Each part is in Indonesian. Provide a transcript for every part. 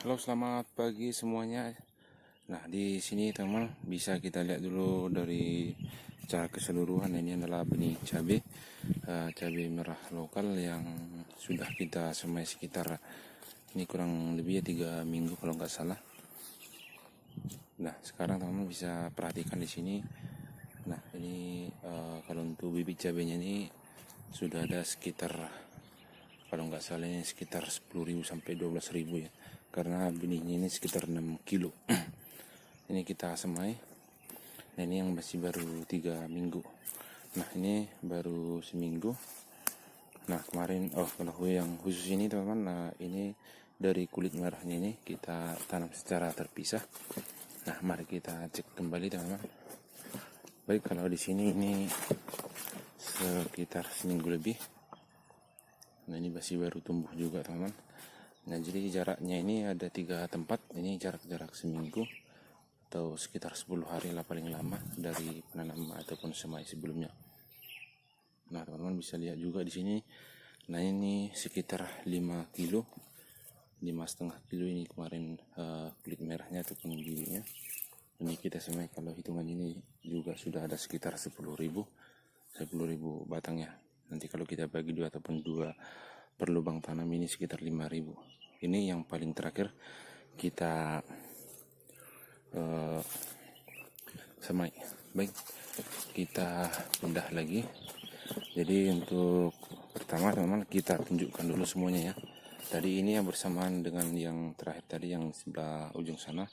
Halo, selamat pagi semuanya. Nah, di sini teman bisa kita lihat dulu dari secara keseluruhan. Ini adalah benih cabai, cabai merah lokal yang sudah kita semai sekitar ini kurang lebih ya 3 minggu kalau nggak salah. Nah, sekarang teman-teman bisa perhatikan di sini. Nah, ini kalau untuk bibit cabainya ini sudah ada sekitar, kalau nggak salah ini sekitar 10.000 sampai 12.000 ya, karena benihnya ini sekitar 6 kilo. Ini kita semai. Nah, ini yang masih baru 3 minggu. Nah, ini baru seminggu. Nah, kemarin kalau yang khusus ini teman-teman, nah ini dari kulit merahnya ini kita tanam secara terpisah. Nah, mari kita cek kembali teman-teman. Baik, kalau di sini ini sekitar seminggu lebih. Nah, ini masih baru tumbuh juga teman-teman. Nah, jadi jaraknya ini ada 3 tempat. Ini jarak-jarak seminggu atau sekitar 10 hari lah paling lama dari penanaman ataupun semai sebelumnya. Nah, teman-teman bisa lihat juga di sini. Nah, ini sekitar 5 kilo, 5,5 kilo ini kemarin kulit merahnya ataupun bibitnya. Ini kita semai, kalau hitungan ini juga sudah ada sekitar 10.000 batangnya. Nanti kalau kita bagi 2 ataupun 2 per lubang tanam ini sekitar 5.000. Ini yang paling terakhir kita semai. Baik, kita pindah lagi. Jadi untuk pertama teman-teman kita tunjukkan dulu semuanya ya. Tadi ini yang bersamaan dengan yang terakhir tadi yang sebelah ujung sana.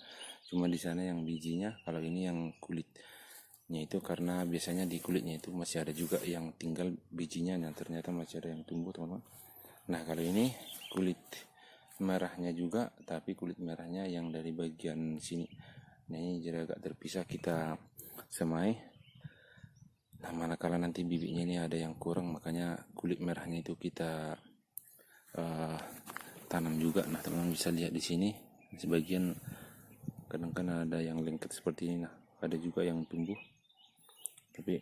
Cuma di sana yang bijinya, kalau ini yang kulitnya itu, karena biasanya di kulitnya itu masih ada juga yang tinggal bijinya. Nah, ternyata masih ada yang tumbuh teman-teman. Nah, kalau ini kulit merahnya juga, tapi kulit merahnya yang dari bagian sini. Nah, ini jadi agak terpisah, kita semai. Nah, manakala nanti bibitnya ini ada yang kurang, makanya kulit merahnya itu kita tanam juga. Nah, teman-teman bisa lihat di sini sebagian kadang-kadang ada yang lengket seperti ini. Nah, ada juga yang tumbuh, tapi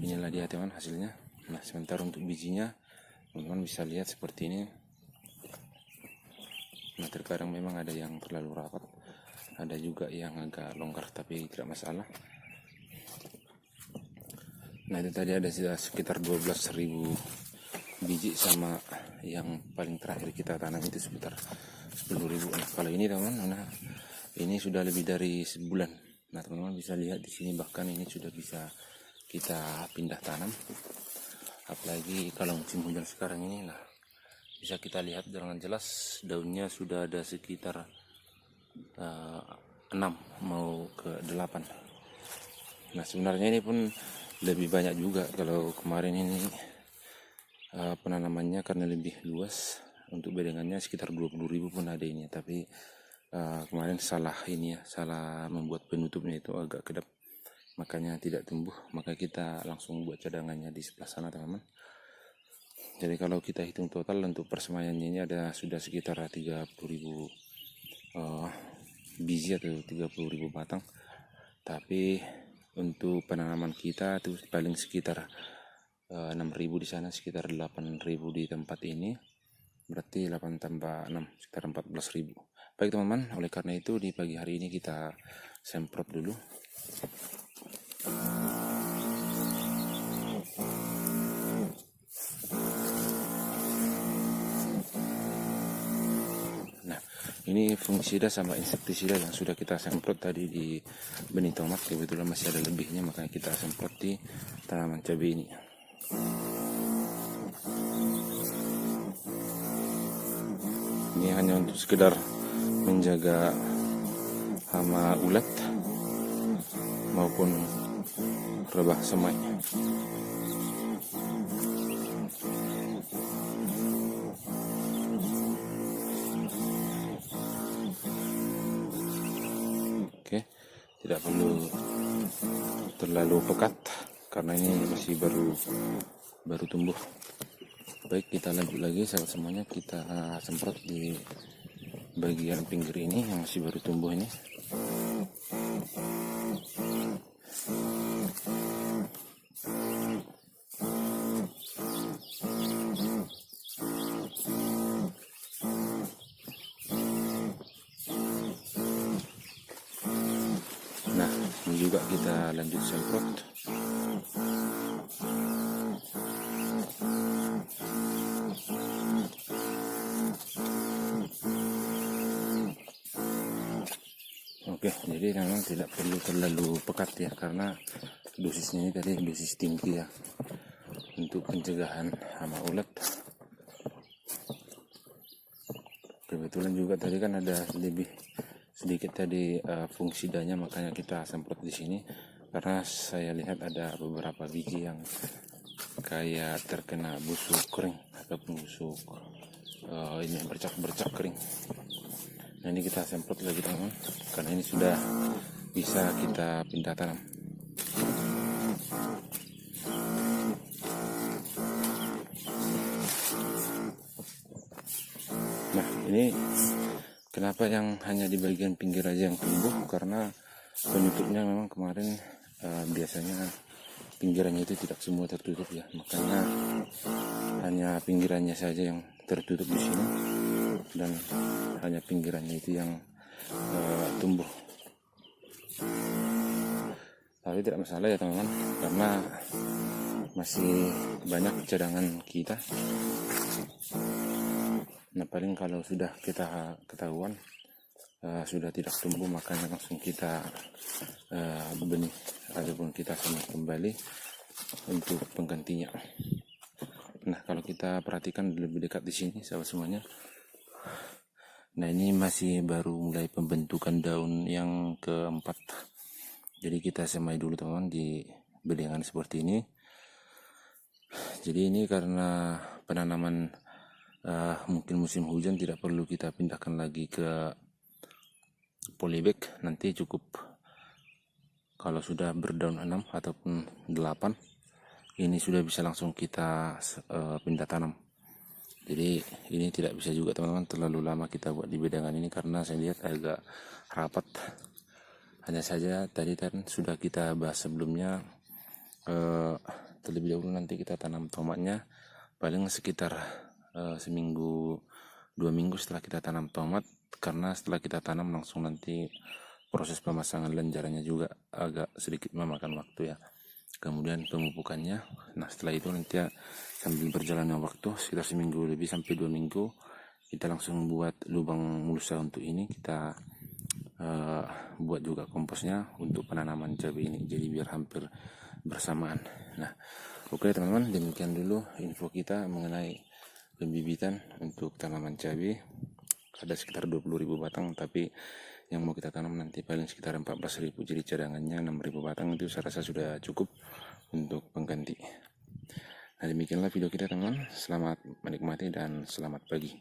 inilah dia teman hasilnya. Nah, sementara untuk bijinya teman-teman bisa lihat seperti ini. Nah, terkadang memang ada yang terlalu rapat, ada juga yang agak longgar, tapi tidak masalah. Nah, itu tadi ada sekitar 12.000 biji, sama yang paling terakhir kita tanam itu sekitar 10.000. Nah, kalau ini teman-teman, nah ini sudah lebih dari sebulan. Nah, teman-teman bisa lihat di sini, bahkan ini sudah bisa kita pindah tanam. Apalagi kalau musim hujan sekarang ini, nah bisa kita lihat dengan jelas daunnya sudah ada sekitar 6 mau ke 8. Nah, sebenarnya ini pun lebih banyak juga. Kalau kemarin ini penanamannya karena lebih luas, untuk bedengannya sekitar 20.000 pun ada ini. Tapi kemarin salah membuat penutupnya itu agak kedap, makanya tidak tumbuh. Maka kita langsung buat cadangannya di sebelah sana teman-teman. Jadi kalau kita hitung total untuk persemaiannya ini ada sudah sekitar 30.000 biji atau 30.000 batang. Tapi untuk penanaman kita itu paling sekitar 6.000 di sana, sekitar 8.000 di tempat ini. Berarti 8 tambah 6 sekitar 14.000. Baik teman-teman, oleh karena itu di pagi hari ini kita semprot dulu. Nah, ini fungisida sama insektisida yang sudah kita semprot tadi di benih tomat. Kebetulan masih ada lebihnya, makanya kita semprot di tanaman cabai ini. Ini hanya untuk sekedar menjaga hama ulat maupun rebah semai. Oke, tidak perlu terlalu pekat karena ini masih baru tumbuh. Baik, kita lanjut lagi sahabat semuanya, kita semprot di bagian pinggir ini yang masih baru tumbuh ini. juga kita lanjut semprot. Oke, jadi memang tidak perlu terlalu pekat ya, karena dosisnya ini tadi dosis tinggi ya untuk pencegahan hama ulat. Kebetulan juga tadi kan ada lebih sedikit tadi fungisidanya, makanya kita semprot di sini karena saya lihat ada beberapa biji yang kayak terkena busuk kering ataupun busuk ini bercak kering. Nah, ini kita semprot lagi teman, karena ini sudah bisa kita pindah tanam. Nah, ini kenapa yang hanya di bagian pinggir aja yang tumbuh, karena penutupnya memang kemarin biasanya pinggirannya itu tidak semua tertutup ya, makanya hanya pinggirannya saja yang tertutup di sini dan hanya pinggirannya itu yang tumbuh. Tapi tidak masalah ya teman-teman, karena masih banyak cadangan kita. Nah, paling kalau sudah kita ketahuan sudah tidak tumbuh, makanya langsung kita benih ataupun kita semai kembali untuk penggantinya. Nah, kalau kita perhatikan lebih dekat di sini sahabat semuanya. Nah, ini masih baru mulai pembentukan daun yang keempat. Jadi kita semai dulu teman-teman di bedengan seperti ini. Jadi ini karena penanaman mungkin musim hujan, tidak perlu kita pindahkan lagi ke polybag. Nanti cukup kalau sudah berdaun 6 ataupun 8, ini sudah bisa langsung kita pindah tanam. Jadi ini tidak bisa juga teman-teman terlalu lama kita buat di bedengan ini, karena saya lihat agak rapat. Hanya saja tadi kan sudah kita bahas sebelumnya, terlebih dahulu nanti kita tanam tomatnya paling sekitar seminggu 2 minggu setelah kita tanam tomat, karena setelah kita tanam langsung nanti proses pemasangan lenjarannya juga agak sedikit memakan waktu ya, kemudian pemupukannya. Nah, setelah itu nanti ya, sambil berjalannya waktu sekitar seminggu lebih sampai 2 minggu, kita langsung buat lubang mulsa untuk ini. Kita buat juga komposnya untuk penanaman cabai ini, jadi biar hampir bersamaan. Nah, oke teman-teman, demikian dulu info kita mengenai pembibitan untuk tanaman cabai. Ada sekitar 20.000 batang, tapi yang mau kita tanam nanti paling sekitar 14.000, jadi cadangannya 6.000 batang itu saya rasa sudah cukup untuk pengganti. Nah, demikianlah video kita teman-teman. Selamat menikmati dan selamat pagi.